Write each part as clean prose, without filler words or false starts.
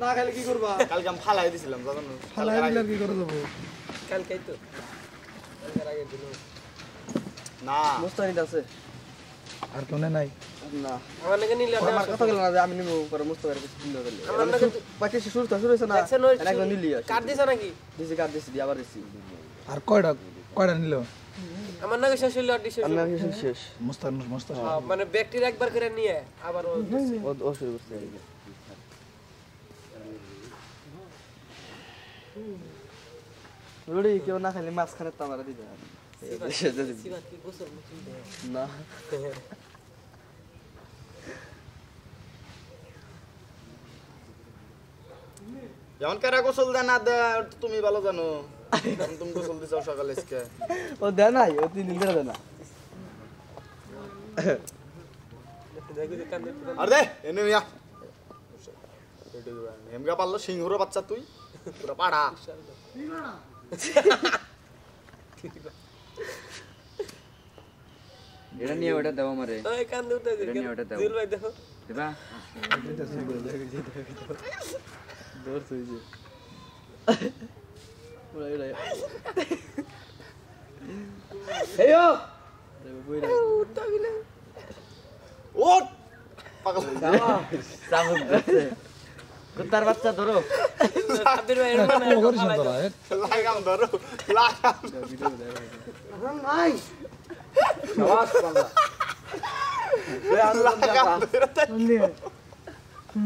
না খাইলে কি করবা কালকে আমি ফালাই দিছিলাম জানো ফালাই দিলে কি করে দেবো কালকেই তো কালকের আগে দিল না মুস্তানিদ আছে আর কোনে নাই না আমার নাকি নিলে আমার কথা গেল না যে আমি নিবো পরে মুস্তাফার কাছে কিনতে গেলে আমার নাকি পাটি শুরু হয়েছে না দেখছেন ওই একদম নিলি কাট দিছ নাকি দিছি কাট দিছি আবার দিছি আর কয়টা নিল আমার নাকি শেষ হইলো আর দিছে আমরা শেষ মুস্তান মানে ব্যক্তির একবার করে নিয়ে আবার ও শুরু করছে রুড়ি কেউ না খালি মাঝখানে তামারা দিবে সিবাত কি গোসল মুছিল দে না যেমন কারা গোসল দেয় না দেয় তুমি ভালো জানো তুমি গোসল দিছো সকালে আজকে ও দেয় নাই ও 3 দিন ধরে দেয় না আর দে এনে মিয়া হেমগা পারলো সিংহর বাচ্চা তুই পুরো পাড়া এটা নিয়ে ওটা দাও আমারে ওই কান দুটো এটা নিয়ে ওটা দাও দিল ভাই দেখো দিবা দৌড় হইছে ওলাই ওলাই হেয়ো বইরা উঠতা গিলে ওঠ পাগল সামুক দিছে কুত্তার বাচ্চা ধরো আবির ভাই এর মানে করিস না তোরা লাগাম ধরো লাগাম নাই সবাস বাবা লাগাম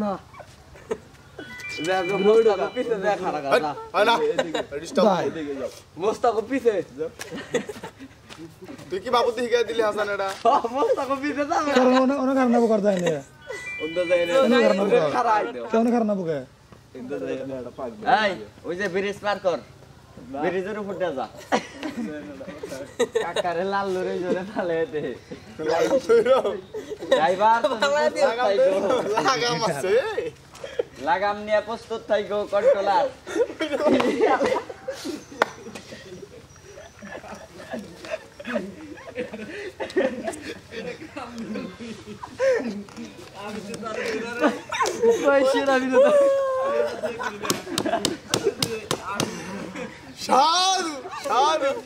না দেখো মোস্তাক পিছে দেখা লাগা না হয় না ডিস্টার্ব মোস্তাক পিছে তুই কি বাবু দিকে দিলি হাসান এটা মোস্তাক পিছে যাবে অনেক কারণ বুকার যায় না উন্দা যায় না খারাই কেমন কারণ বুকে উন্দা যায় না এটা পাক এই ওই যে ব্রিজ পার কর ব্রিজের উপর দিয়ে যা কাকারে লাল লরে জোরে ফালে দে ড্রাইভার লাগাম আছে লাগাম নিয়ে প্রস্তুত থাকো কন্ট্রোলার শাহরুখ